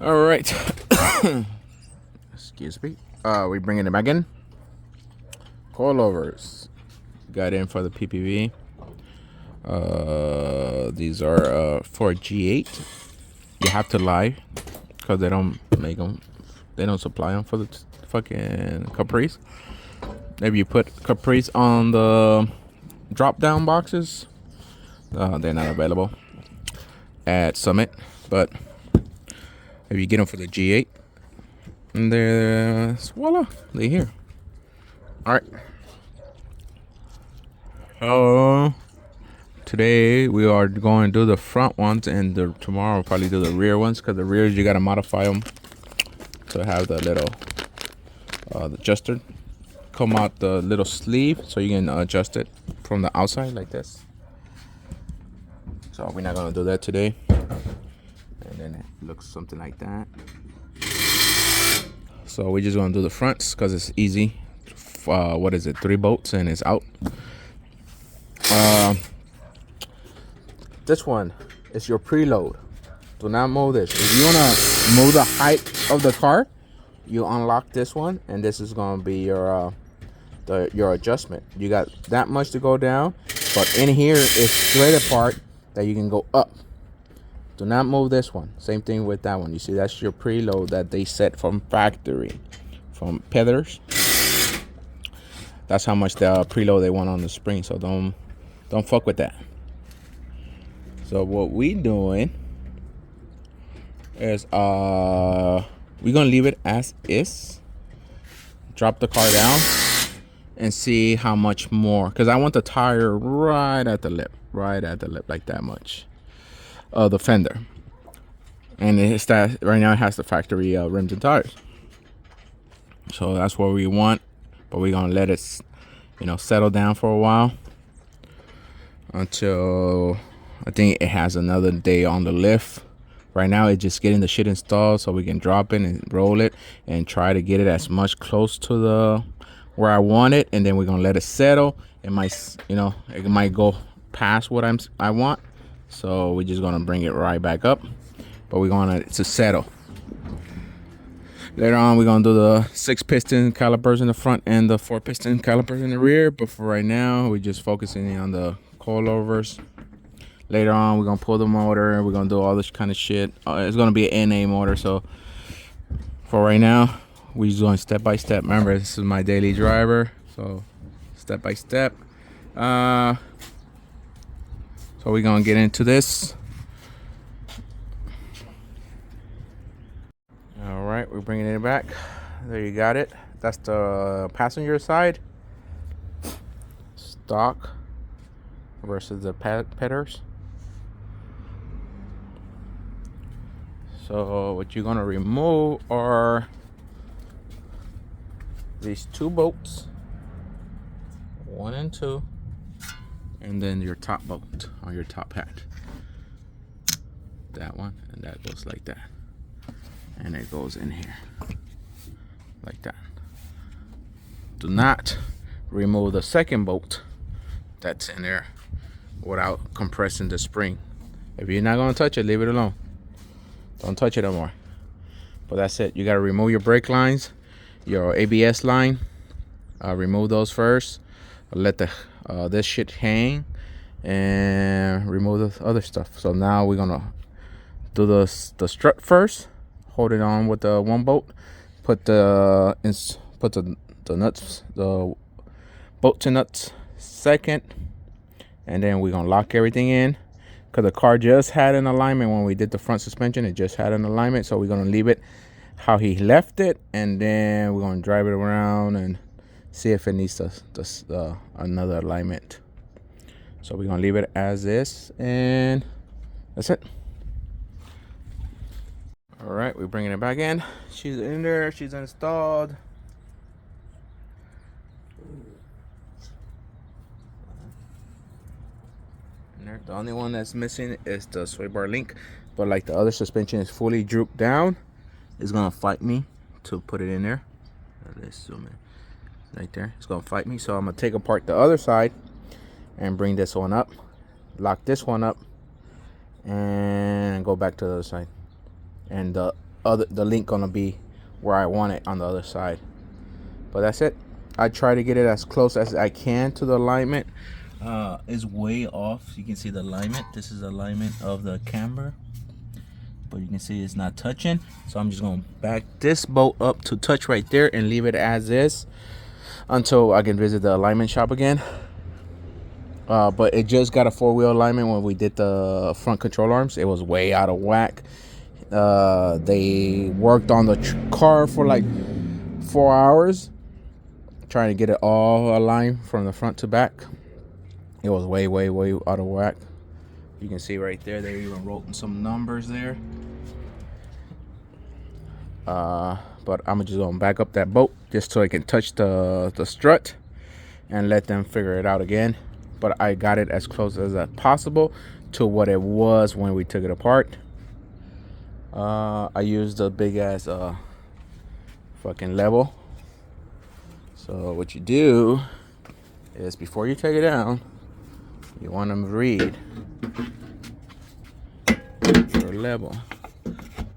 All right. Excuse me. We bringing it back in. Coilovers. Got in for the PPV. These are for G8. You have to lie because they don't make them. They don't supply them for the fucking Caprice. If you put Caprice on the drop-down boxes, they're not available at Summit. But if you get them for the G8, and they're voila, they're here. All right. Today we are going to do the front ones, and tomorrow we'll probably do the rear ones, because the rears you gotta modify them to have the little the adjuster come out the little sleeve, so you can adjust it from the outside like this. So we're not gonna do that today, and then it looks something like that. So we're just gonna do the fronts because it's easy. What is it? 3 bolts and it's out. This one is your preload. Do not move this. If you wanna move the height of the car, you unlock this one, and this is gonna be your adjustment. You got that much to go down, but in here is straight apart that you can go up. Do not move this one. Same thing with that one. You see, that's your preload that they set from factory, from Peddlers. That's how much the preload they want on the spring. So don't fuck with that. So what we doing is we're gonna leave it as is. Drop the car down and see how much more, because I want the tire right at the lip, like that much of the fender. And it's that right now it has the factory rims and tires. So that's what we want, but we're gonna let it, settle down for a while until I think it has another day on the lift. Right now it's just getting the shit installed so we can drop it and roll it and try to get it as much close to the where I want it, and then we're gonna let it settle. It might, it might go past what I want, so we're just gonna bring it right back up, but we're gonna to settle. Later on we're gonna do the 6-piston calipers in the front and the 4-piston calipers in the rear, but for right now we're just focusing on the coilovers. Later on we're gonna pull the motor, we're gonna do all this kind of shit. It's gonna be an NA motor, so for right now we're just going step by step. Remember, this is my daily driver, so step by step. So we're gonna get into this. All right, we're bringing it back. There, you got it. That's the passenger side. Stock versus the Peddlers. So what you're gonna remove are these 2 bolts, 1 and 2, and then your top bolt on your top hat. That one, and that goes like that, and it goes in here like that. Do not remove the second bolt that's in there without compressing the spring. If you're not gonna touch it, leave it alone. Don't touch it no more. But that's it. You gotta remove your brake lines, your ABS line. Remove those first. Let the this shit hang, and remove the other stuff. So now we're gonna do the strut first. Hold it on with the 1 bolt. Put the nuts, the bolts and nuts second, and then we're gonna lock everything in. Because the car just had an alignment when we did the front suspension. It just had an alignment, so we're gonna leave it how he left it, and then we're gonna drive it around and see if it needs another alignment. So we're gonna leave it as is, and that's it. All right, we're bringing it back in. She's in there. She's installed. The only one that's missing is the sway bar link, but like the other suspension is fully drooped down, it's gonna fight me to put it in there. Let's zoom in right there. It's gonna fight me, so I'm gonna take apart the other side and bring this one up, lock this one up, and go back to the other side. And the the link gonna be where I want it on the other side. But that's it. I try to get it as close as I can to the alignment. It's way off. You can see the alignment. This is the alignment of the camber, but you can see it's not touching. So I'm just gonna back this bolt up to touch right there and leave it as is until I can visit the alignment shop again. But it just got a 4-wheel alignment when we did the front control arms. It was way out of whack. They worked on the car for like 4 hours trying to get it all aligned from the front to back. It was way out of whack. You can see right there, they even wrote some numbers there. But I'm just gonna back up that bolt just so I can touch the strut and let them figure it out again. But I got it as close as possible to what it was when we took it apart. I used a big ass fucking level. So what you do is before you take it down, you want to read your level,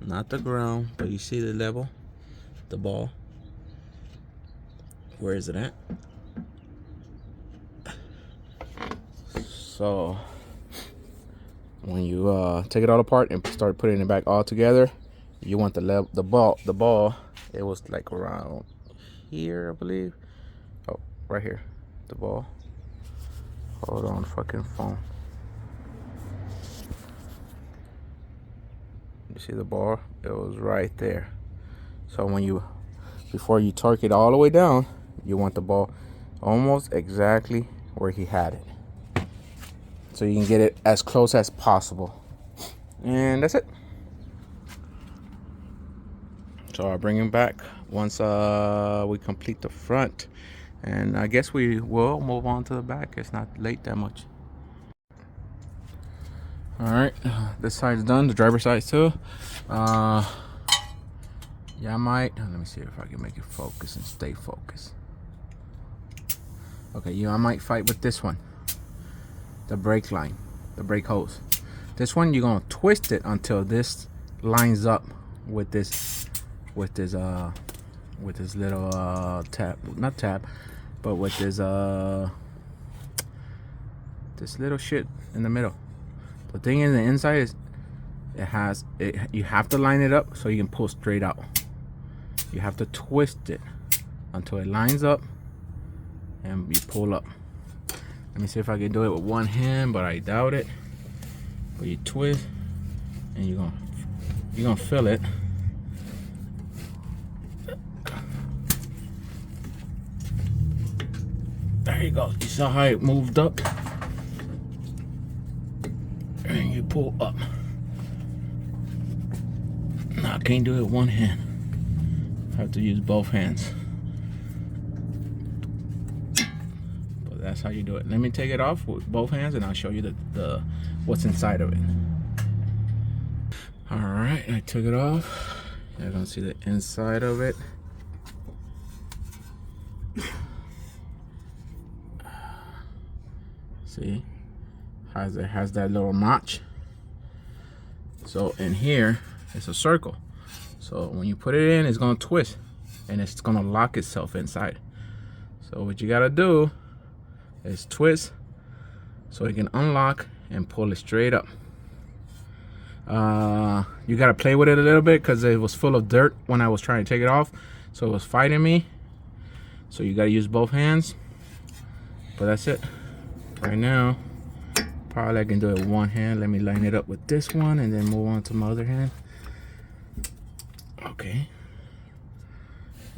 not the ground, but you see the level, the ball. Where is it at? So when you take it all apart and start putting it back all together, you want the ball. It was like around here, I believe. Oh, right here, the ball. Hold on, fucking phone. You see the ball? It was right there. So before you torque it all the way down, you want the ball almost exactly where he had it, so you can get it as close as possible. And that's it. So I'll bring him back once we complete the front, and I guess we will move on to the back. It's not late that much. All right, this side's done, the driver's side too. Yeah, I might, let me see if I can make it focus and stay focused. Okay, yeah, I might fight with this one, the brake line, the brake hose. This one, you're gonna twist it until this lines up with this little tab, not tab, but with this little shit in the middle. The thing in the inside is you have to line it up so you can pull straight out. You have to twist it until it lines up and you pull up. Let me see if I can do it with one hand, but I doubt it. But you twist and you're gonna feel it. There you go. You saw how it moved up? And you pull up. No, I can't do it with one hand. I have to use both hands. But that's how you do it. Let me take it off with both hands and I'll show you the what's inside of it. Alright, I took it off. You're gonna see the inside of it. See? It has that little notch. So in here it's a circle. So when you put it in, it's gonna twist and it's gonna lock itself inside. So what you gotta do is twist so it can unlock and pull it straight up. You gotta play with it a little bit because it was full of dirt when I was trying to take it off, so it was fighting me. So you gotta use both hands. But that's it. Right now, probably I can do it with one hand. Let me line it up with this one and then move on to my other hand. Okay.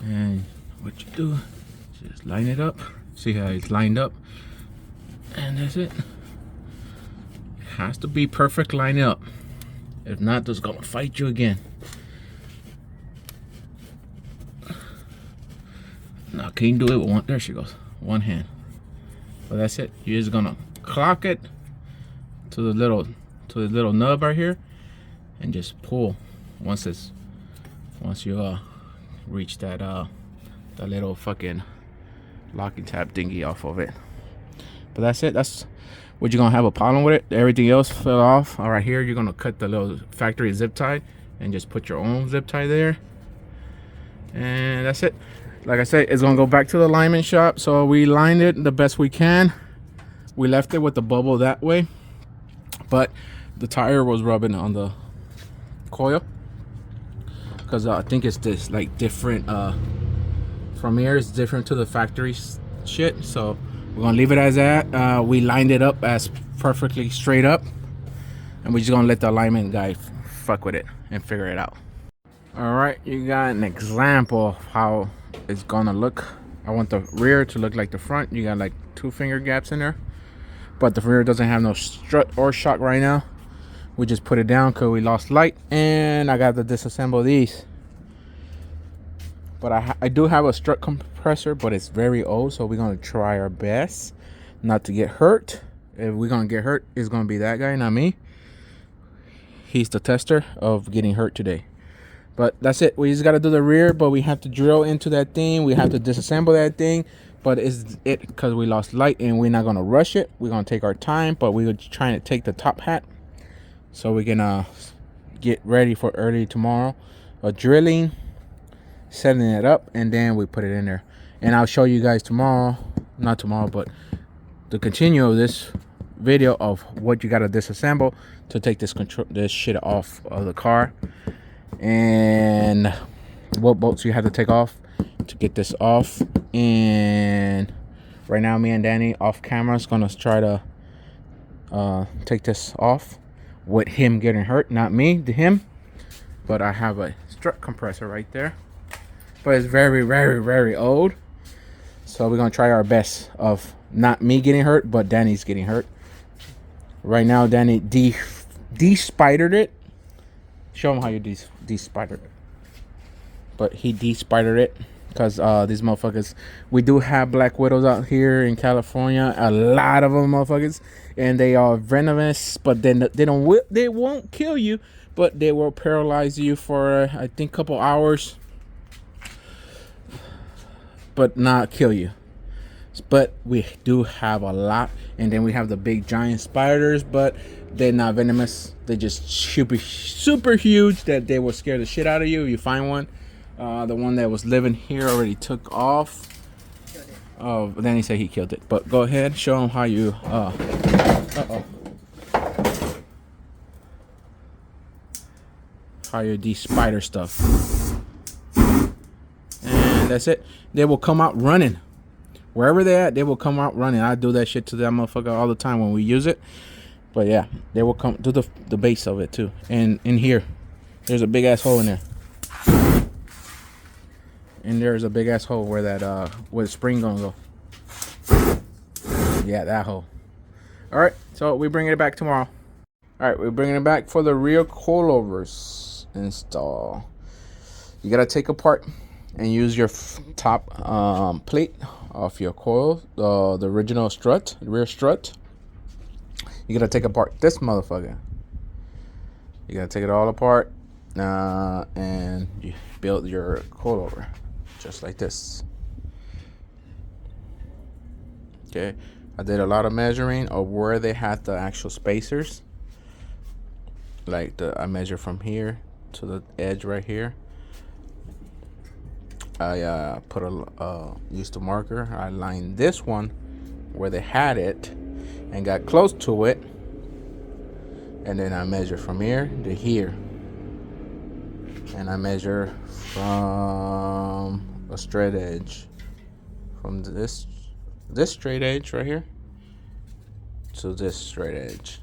And what you do, just line it up. See how it's lined up? And that's it. It has to be perfect line up. If not, it's gonna fight you again. Now, can you do it with one? There she goes. One hand. But that's it. You're just gonna clock it to the little nub right here, and just pull. Once you reach that little fucking locking tab thingy off of it. But that's it. That's what you're gonna have a problem with it. Everything else fell off. All right, here you're gonna cut the little factory zip tie and just put your own zip tie there, and that's it. Like I said, it's gonna go back to the alignment shop. So we lined it the best we can. We left it with the bubble that way, but the tire was rubbing on the coil because I think it's this like different from here. It's different to the factory shit. So we're gonna leave it as that. We lined it up as perfectly straight up, and we're just gonna let the alignment guy fuck with it and figure it out. All right, you got an example of how it's gonna look. I want the rear to look like the front. You got like 2 finger gaps in there, but the rear doesn't have no strut or shock right now. We just put it down because we lost light, and I got to disassemble these. But I do have a strut compressor, but it's very old, so we're gonna try our best not to get hurt. If we're gonna get hurt, it's gonna be that guy, not me. He's the tester of getting hurt today. But that's it. We just gotta do the rear, but we have to drill into that thing. We have to disassemble that thing. But it's it because we lost light, and we're not gonna rush it. We're gonna take our time, but we're trying to take the top hat so we can get ready for early tomorrow. Drilling, setting it up, and then we put it in there. And I'll show you guys tomorrow, not tomorrow, but the continue of this video of what you gotta disassemble to take this shit off of the car, and what bolts you have to take off to get this off. And right now, me and Danny off camera is gonna try to take this off with him getting hurt, not me, him. But I have a strut compressor right there, but it's very, very, very old. So we're gonna try our best of not me getting hurt, but Danny's getting hurt. Right now, Danny de-spidered it. Show him how you de-spidered it. But he de-spidered it because these motherfuckers, we do have black widows out here in California, a lot of them motherfuckers, and they are venomous, but then they won't kill you, but they will paralyze you for I think a couple hours, but not kill you. But we do have a lot. And then we have the big giant spiders, but they're not venomous. They're just super huge that they will scare the shit out of you if you find one. The one that was living here already took off. Oh, then he said he killed it. But go ahead, show them how you how you de-spider stuff. And that's it. They will come out running. Wherever they're at, they will come out running. I do that shit to that motherfucker all the time when we use it. But yeah, they will come to the base of it too. And in here, there's a big ass hole in there. And there's a big ass hole where that where the spring gonna go. Yeah, that hole. All right, so we bring it back tomorrow. All right, we're bringing it back for the rear coilovers install. You gotta take apart and use your top plate off your coil, the original strut, the rear strut. You gotta take apart this motherfucker. You gotta take it all apart, and you build your coilover just like this. Okay, I did a lot of measuring of where they had the actual spacers. Like I measure from here to the edge right here. I put used a marker. I lined this one where they had it and got close to it, and then I measure from here to here, and I measure from a straight edge from this straight edge right here to this straight edge.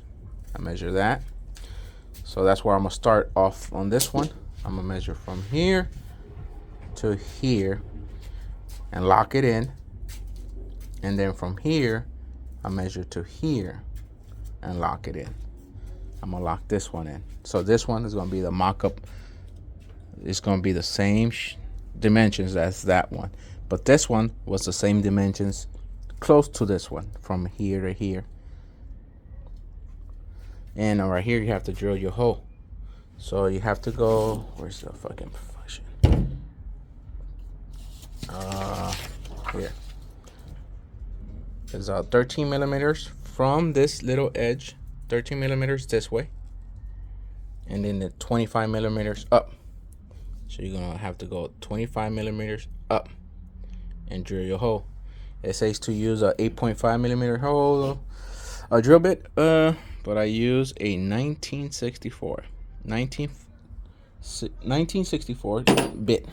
I measure that, so that's where I'm gonna start off on this one. I'm gonna measure from here to here and lock it in, and then from here I measure to here and lock it in. I'm gonna lock this one in. So this one is gonna be the mock-up. It's gonna be the same dimensions as that one, but this one was the same dimensions close to this one from here to here. And right here you have to drill your hole. So you have to go, where's the fucking function? Here. It's 13 millimeters from this little edge, 13 millimeters this way, and then the 25 millimeters up. So you're gonna have to go 25 millimeters up and drill your hole. It says to use a 8.5 millimeter hole, a drill bit, but I use a 1964 bit,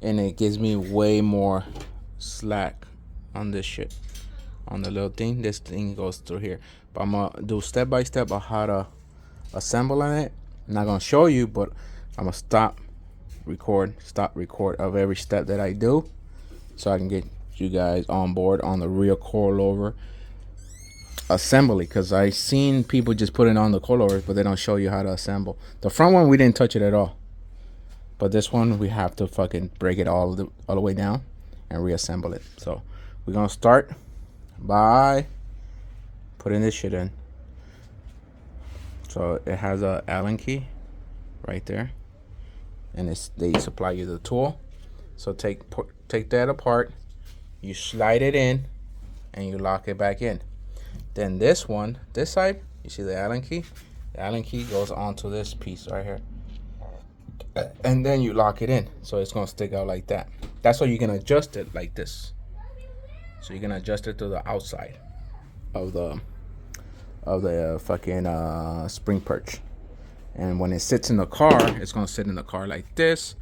and it gives me way more slack on this shit, on the little thing. This thing goes through here, but I'm gonna do step by step of how to assemble on it. I'm not gonna show you, but I'm gonna stop record of every step that I do, so I can get you guys on board on the real coilover assembly, because I seen people just put it on the coilovers, but they don't show you how to assemble. The front one, we didn't touch it at all, but this one we have to fucking break it all the way down and reassemble it. So we're gonna start by putting this shit in. So it has a Allen key right there, and they supply you the tool. So take that apart, you slide it in, and you lock it back in. Then this one, this side, you see the Allen key? The Allen key goes onto this piece right here, and then you lock it in, so it's gonna stick out like that. That's why you can adjust it like this. So you can adjust it to the outside of the fucking spring perch. And when it sits in the car, it's gonna sit in the car like this.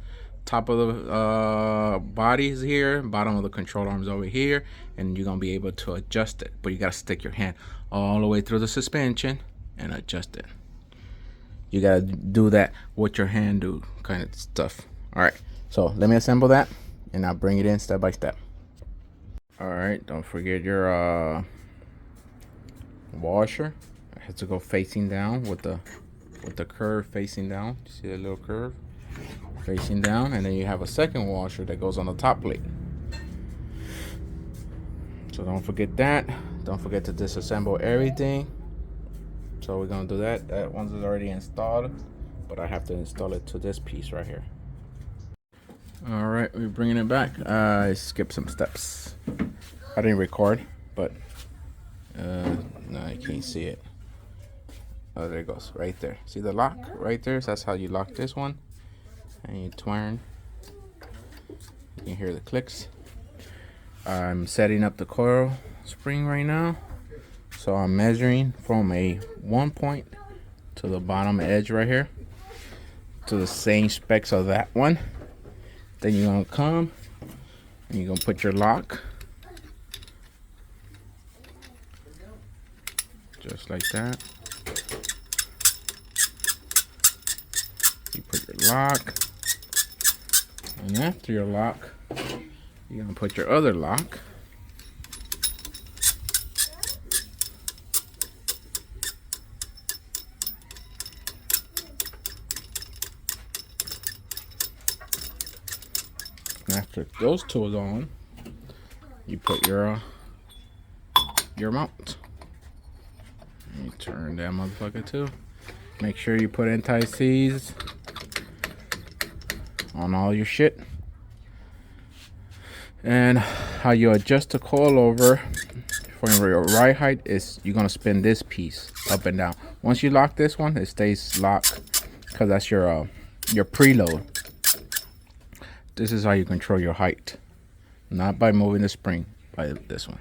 Top of the body is here, bottom of the control arm is over here, and you're gonna be able to adjust it. But you gotta stick your hand all the way through the suspension and adjust it. You gotta do that with your hand, do kind of stuff. All right, so let me assemble that, and I'll bring it in step by step. All right, don't forget your washer. It has to go facing down with the curve facing down. You see the little curve facing down, and then you have a second washer that goes on the top plate. So don't forget that. Don't forget to disassemble everything. So we're gonna do that. That one's already installed, but I have to install it to this piece right here. All right, we're bringing it back. I skipped some steps. I didn't record, but no, you can't see it. Oh, there it goes, right there. See the lock right there? So that's how you lock this one. And you turn. You can hear the clicks. I'm setting up the coil spring right now. So I'm measuring from a 1 point to the bottom edge right here, to the same specs of that one. Then you're gonna come and you're gonna put your lock. Just like that. You put your lock, and after your lock, you're gonna put your other lock. And after those two is on, you put your mount. You turn that motherfucker too. Make sure you put anti-seize on all your shit. And how you adjust the coilover for your ride height is you're gonna spin this piece up and down. Once you lock this one, it stays locked because that's your preload. This is how you control your height, not by moving the spring, by this one.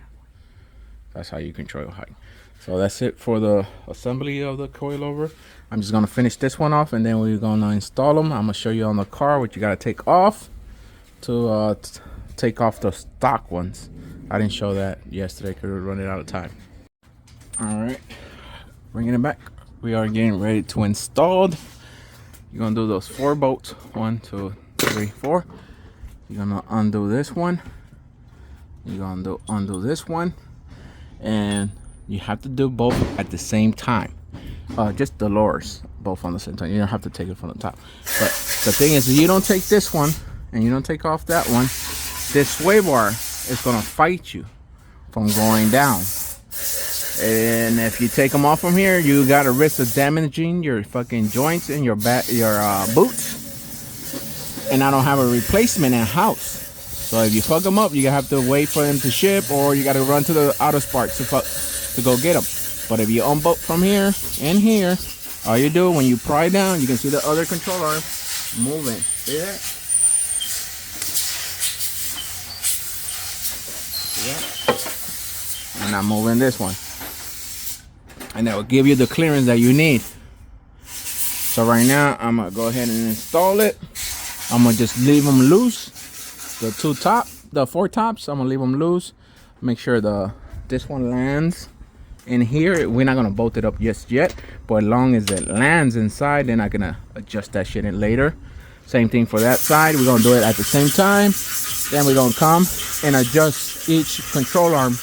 That's how you control your height. So that's it for the assembly of the coilover. I'm just gonna finish this one off, and then we're gonna install them. I'm gonna show you on the car what you gotta take off to take off the stock ones. I didn't show that yesterday because we were running out of time. All right, bringing it back. We are getting ready to install. You're gonna do those 4 bolts. 1, 2, 3, 4. You're gonna undo this one. You're gonna undo this one, and you have to do both at the same time. Just the lowers, both on the same time. You don't have to take it from the top. But the thing is, if you don't take this one and you don't take off that one, this sway bar is gonna fight you from going down. And if you take them off from here, you got a risk of damaging your fucking joints and your boots. And I don't have a replacement in house. So if you fuck them up, you have to wait for them to ship, or you got to run to the auto spark to go get them. But if you unbolt from here and here, All you do when you pry down, you can see the other control arm moving. See that? Yeah. And I'm moving this one. And that will give you the clearance that you need. So right now, I'm gonna go ahead and install it. I'm gonna just leave them loose. The four tops, I'm gonna leave them loose. Make sure this one lands in here. We're not gonna bolt it up just yet, but as long as it lands inside, then I'm gonna adjust that shit in later. Same thing for that side. We're gonna do it at the same time. Then we're gonna come and adjust each control arm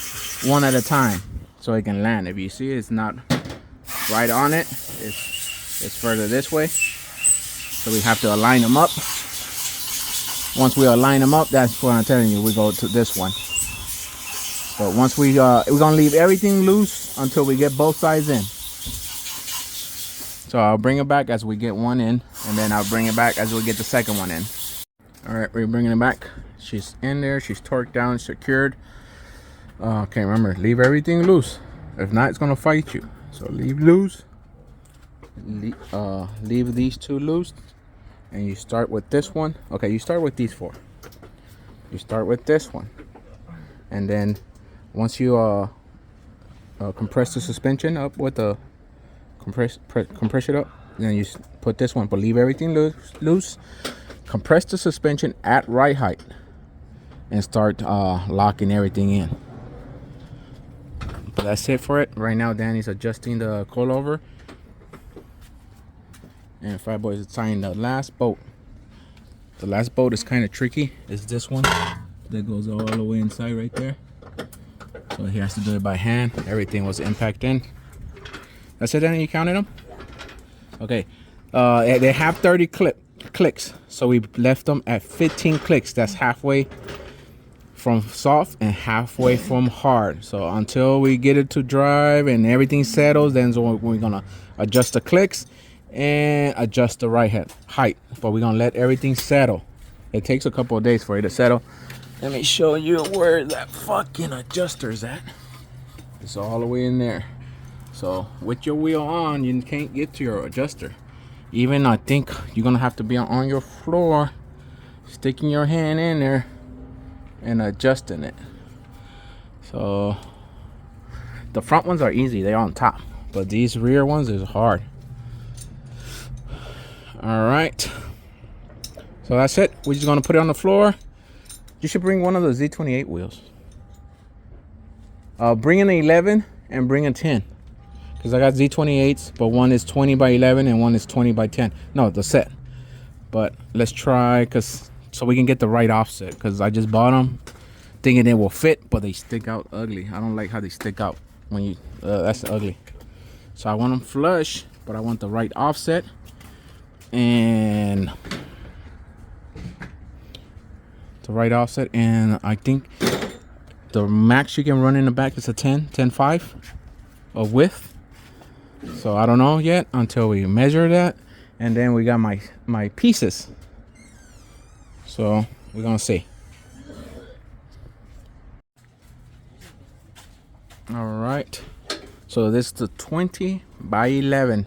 one at a time so it can land. If you see it's not right on it, it's further this way. So we have to align them up. Once we align them up, that's what I'm telling you, we go to this one. But once we're gonna leave everything loose until we get both sides in. So I'll bring it back as we get one in, and then I'll bring it back as we get the second one in. All right, we're bringing it back. She's in there, she's torqued down, secured. Okay, remember, leave everything loose. If not, it's gonna fight you. So leave loose. Leave these two loose. And you start with this one. Okay, you start with these four. You start with this one. And then once you compress the suspension up with the compress it up, then you put this one, but leave everything loose. Compress the suspension at right height and start locking everything in. But that's it for it. Right now Danny's adjusting the coilover. And Fat Boy is tying the last bolt. The last bolt is kind of tricky. It's this one that goes all the way inside right there. So he has to do it by hand. Everything was impact in. That's it, then you counted them? Okay. They have 30 clicks. So we left them at 15 clicks. That's halfway from soft and halfway from hard. So until we get it to drive and everything settles, then we're gonna adjust the clicks and adjust the height, but we're gonna let everything settle. It takes a couple of days for it to settle. Let me show you where that fucking adjuster is at. It's all the way in there. So with your wheel on, you can't get to your adjuster. Even I think you're gonna have to be on your floor, sticking your hand in there and adjusting it. So the front ones are easy, they're on top, but these rear ones is hard. All right, so that's it. We're just gonna put it on the floor. You should bring one of the Z28 wheels. Bring an 11 and bring a 10, because I got Z28s, but one is 20 by 11 and one is 20 by 10. No, the set. But let's try, so we can get the right offset, because I just bought them thinking they will fit, but they stick out ugly. I don't like how they stick out when you that's ugly. So I want them flush, but I want the right offset. And the right offset, and I think the max you can run in the back is a 10.5 of width. So I don't know yet until we measure that, and then we got my pieces. So we're gonna see. All right, so this is the 20 by 11.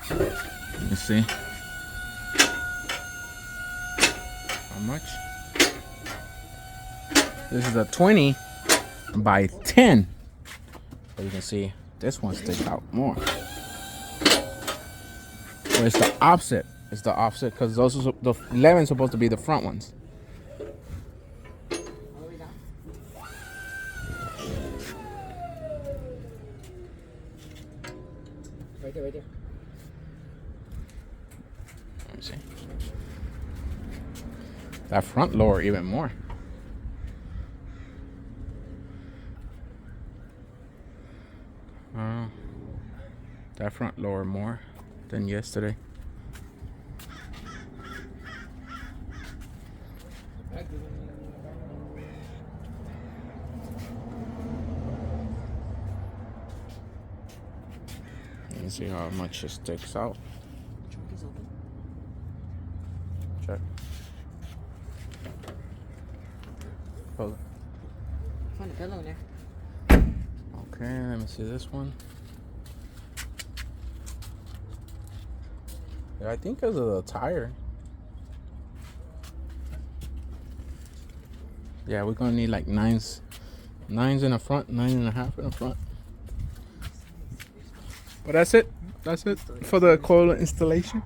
Let me see how much. This is a 20 by 10. But you can see this one sticks out more. So it's the opposite. It's the opposite, because those are the 11 supposed to be the front ones. Right there, right there. Let me see. That front lower even more. That front lower more than yesterday. Let me see how much it sticks out. Check. Hold it. Find a pillow in there. Okay, let me see this one. I think because of the tire. Yeah, we're gonna need like nines in the front, 9.5 in the front. But that's it. That's it for the coil installation.